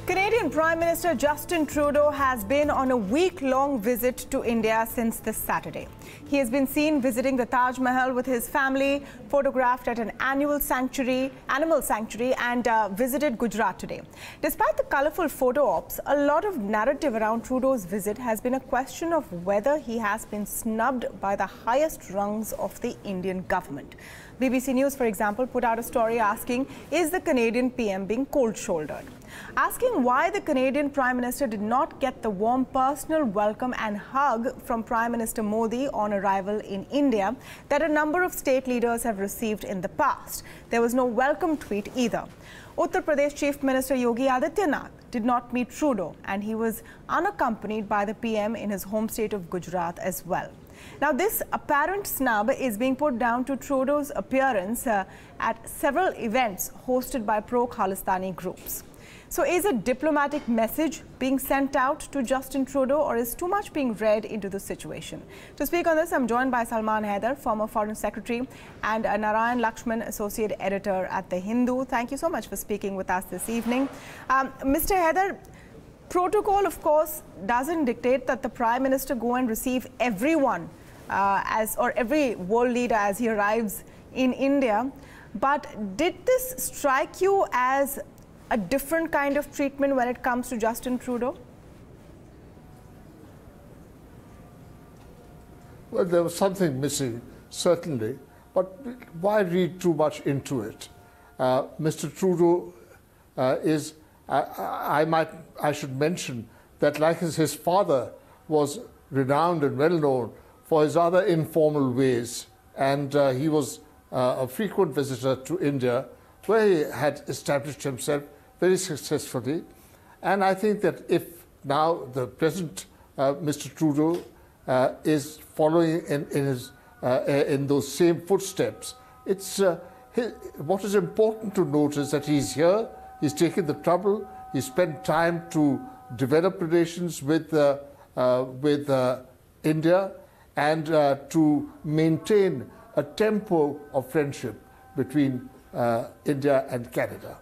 Canadian Prime Minister Justin Trudeau has been on a week-long visit to India since this Saturday. He has been seen visiting the Taj Mahal with his family, photographed at an animal sanctuary and visited Gujarat today. Despite the colourful photo ops, a lot of narrative around Trudeau's visit has been a question of whether he has been snubbed by the highest rungs of the Indian government. BBC News, for example, put out a story asking, is the Canadian PM being cold-shouldered? Asking why the Canadian Prime Minister did not get the warm personal welcome and hug from Prime Minister Modi on arrival in India that a number of state leaders have received in the past. There was no welcome tweet either. Uttar Pradesh Chief Minister Yogi Adityanath did not meet Trudeau, and he was unaccompanied by the PM in his home state of Gujarat as well. Now, this apparent snub is being put down to Trudeau's appearance at several events hosted by pro-Khalistani groups. So is a diplomatic message being sent out to Justin Trudeau, or is too much being read into the situation? To speak on this, I'm joined by Salman, Haider, former Foreign Secretary, and Narayan, Lakshman, Associate Editor at The Hindu. Thank you so much for speaking with us this evening. Mr. Haider, protocol, of course, doesn't dictate that the Prime Minister go and receive everyone or every world leader as he arrives in India. But did this strike you as a different kind of treatment when it comes to Justin Trudeau? Well, there was something missing, certainly, but why read too much into it? Mr. Trudeau is, I should mention that, like his father was renowned and well known for his other informal ways, and he was a frequent visitor to India, where he had established himself very successfully. And I think that if now the present Mr. Trudeau is following in those same footsteps, it's what is important to note is that he's here, he's taken the trouble, he spent time to develop relations with India and to maintain a tempo of friendship between India and Canada.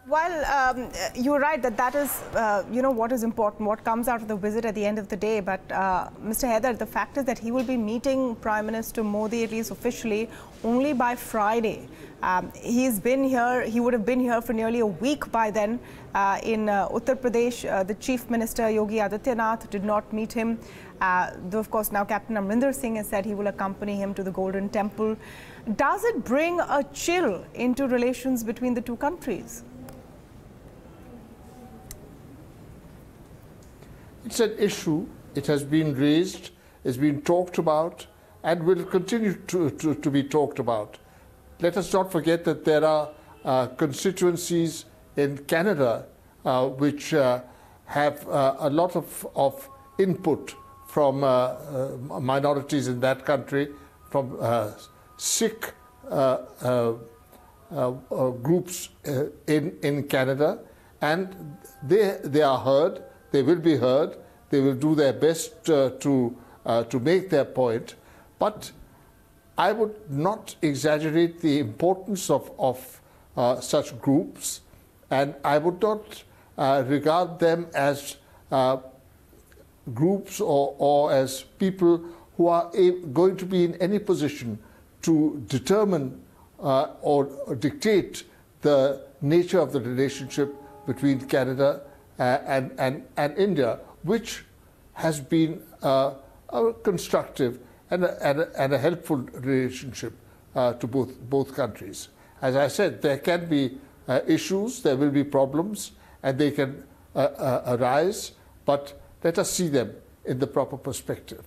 Well, you're right that is, what is important, what comes out of the visit at the end of the day. But Mr. Haider, the fact is that he will be meeting Prime Minister Modi, at least officially, only by Friday. He's been here, he would have been here for nearly a week by then in Uttar Pradesh. The Chief Minister, Yogi Adityanath, did not meet him. Though, of course, now Captain Amrinder Singh has said he will accompany him to the Golden Temple. Does it bring a chill into relations between the two countries? It's an issue, it has been raised, it's been talked about, and will continue to be talked about. Let us not forget that there are constituencies in Canada which have a lot of input from minorities in that country, from Sikh groups in Canada, and they are heard. They will be heard. They will do their best to make their point. But I would not exaggerate the importance of such groups, and I would not regard them as groups or as people who are going to be in any position to determine or dictate the nature of the relationship between Canada and India, which has been a constructive and a helpful relationship to both countries. As I said, there can be issues, there will be problems, and they can arise, but let us see them in the proper perspective.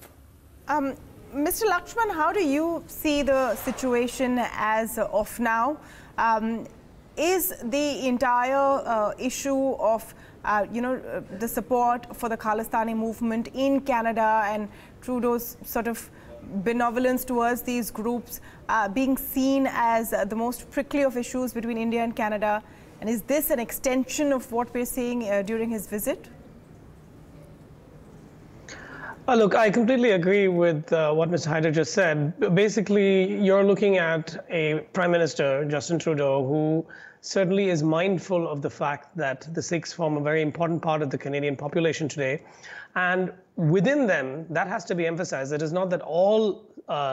Mr. Lakshman, how do you see the situation as of now? Is the entire issue of the support for the Khalistani movement in Canada and Trudeau's sort of benevolence towards these groups being seen as the most prickly of issues between India and Canada? And is this an extension of what we're seeing during his visit? Look, I completely agree with what Mr. Haider just said. Basically, you're looking at a Prime Minister, Justin Trudeau, who certainly is mindful of the fact that the Sikhs form a very important part of the Canadian population today. And within them, that has to be emphasized. It is not that all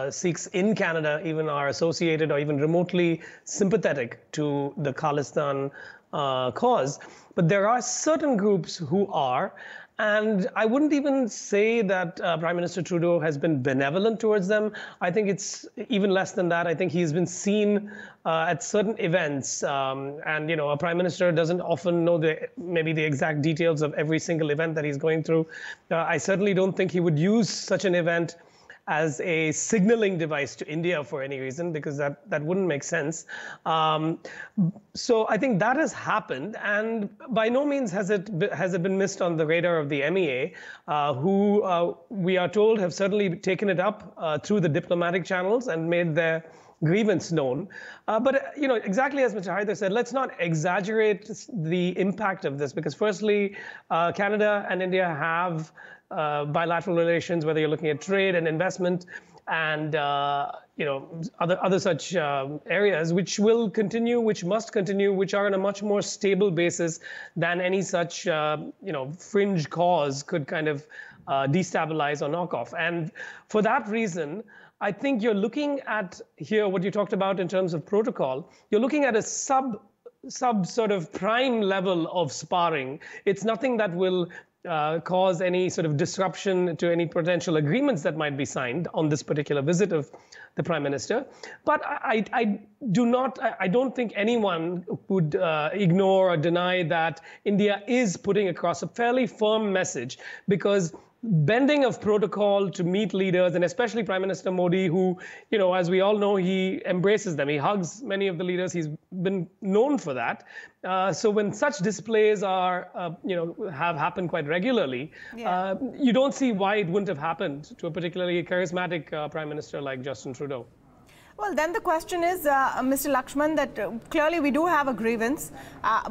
Sikhs in Canada even are associated or even remotely sympathetic to the Khalistan cause, but there are certain groups who are. And I wouldn't even say that Prime Minister Trudeau has been benevolent towards them. I think it's even less than that. I think he's been seen at certain events. And, a Prime Minister doesn't often know maybe the exact details of every single event that he's going through. I certainly don't think he would use such an event as a signaling device to India for any reason, because that wouldn't make sense. So I think that has happened, and by no means has it been missed on the radar of the MEA, who we are told have certainly taken it up through the diplomatic channels and made their grievance known. But exactly as Mr. Haider said, let's not exaggerate the impact of this, because firstly, Canada and India have bilateral relations, whether you're looking at trade and investment and other such areas, which will continue, which must continue, which are on a much more stable basis than any such fringe cause could kind of destabilize or knock off. And for that reason, I think you're looking at here what you talked about in terms of protocol. You're looking at a sub sort of prime level of sparring. It's nothing that will cause any sort of disruption to any potential agreements that might be signed on this particular visit of the Prime Minister. But I don't think anyone would ignore or deny that India is putting across a fairly firm message, because bending of protocol to meet leaders, and especially Prime Minister Modi, who, as we all know, he embraces them. He hugs many of the leaders. He's been known for that. So when such displays are, have happened quite regularly, you don't see why it wouldn't have happened to a particularly charismatic Prime Minister like Justin Trudeau. Well, then the question is, Mr. Lakshman, that clearly we do have a grievance,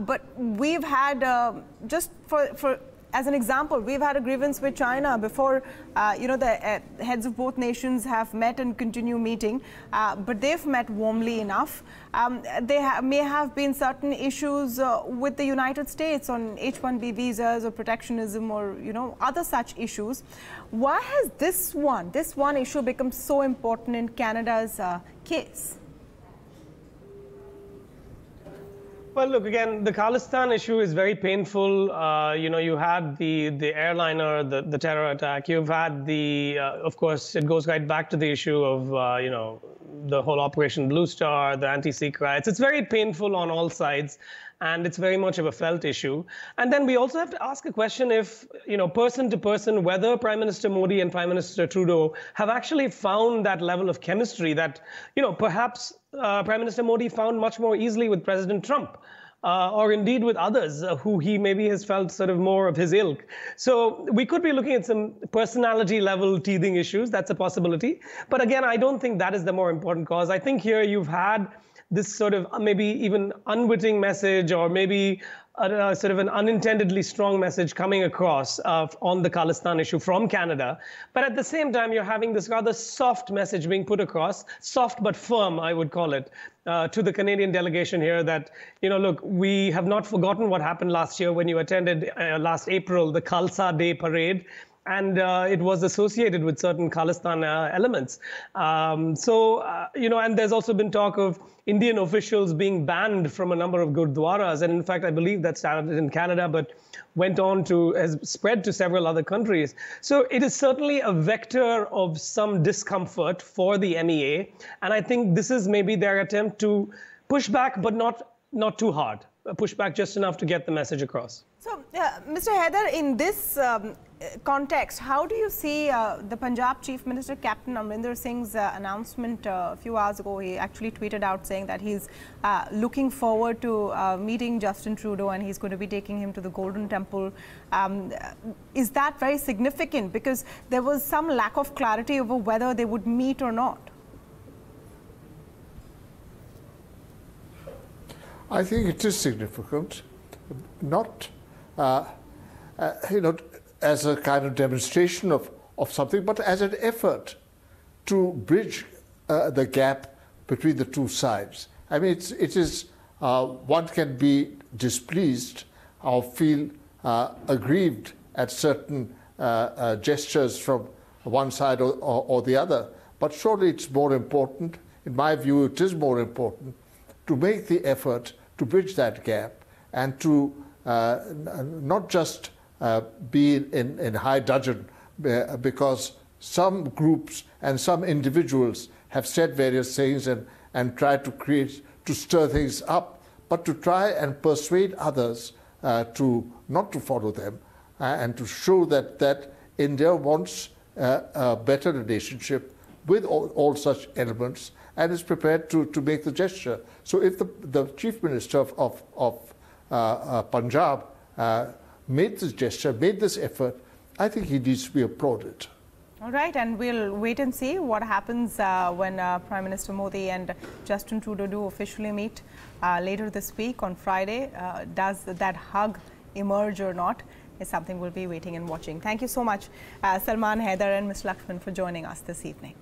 but we've had, just for as an example, we've had a grievance with China before, the heads of both nations have met and continue meeting, but they've met warmly enough. There may have been certain issues with the United States on H-1B visas or protectionism or, other such issues. Why has this one issue become so important in Canada's case? Well, look, again, the Khalistan issue is very painful. You had the airliner, the terror attack. You've had of course, it goes right back to the issue of, the whole Operation Blue Star, the anti-Sikh riots. It's very painful on all sides, and it's very much of a felt issue. And then we also have to ask a question if, person to person, whether Prime Minister Modi and Prime Minister Trudeau have actually found that level of chemistry that, perhaps Prime Minister Modi found much more easily with President Trump. Or indeed with others who he maybe has felt sort of more of his ilk. So we could be looking at some personality level teething issues. That's a possibility. But again, I don't think that is the more important cause. I think here you've had this sort of maybe even unwitting message, or maybe sort of an unintendedly strong message coming across on the Khalistan issue from Canada. But at the same time, you're having this rather soft message being put across, soft but firm, I would call it, to the Canadian delegation here that, look, we have not forgotten what happened last year when you attended last April, the Khalsa Day parade. And it was associated with certain Khalistan elements. And there's also been talk of Indian officials being banned from a number of gurdwaras. And in fact, I believe that started in Canada, but went on has spread to several other countries. So it is certainly a vector of some discomfort for the MEA. And I think this is maybe their attempt to push back, but not too hard. Push back just enough to get the message across. So, Mr. Haider, in this context, how do you see the Punjab Chief Minister, Captain Amrinder Singh's announcement a few hours ago? He actually tweeted out saying that he's looking forward to meeting Justin Trudeau and he's going to be taking him to the Golden Temple. Is that very significant? Because there was some lack of clarity over whether they would meet or not. I think it is significant, not, as a kind of demonstration of of something, but as an effort to bridge the gap between the two sides. I mean, it is one can be displeased or feel aggrieved at certain gestures from one side or the other, but surely it's more important, in my view, it is more important to make the effort to bridge that gap and to not just be in high dudgeon because some groups and some individuals have said various things and tried to stir things up, but to try and persuade others not to follow them and to show that India wants a better relationship with all such elements and is prepared to make the gesture. So if the Chief Minister of Punjab made this gesture, made this effort, I think he needs to be applauded. All right, and we'll wait and see what happens when Prime Minister Modi and Justin Trudeau do officially meet later this week on Friday. Does that hug emerge or not is something we'll be waiting and watching. Thank you so much, Salman, Haider and Ms. Lakshman for joining us this evening.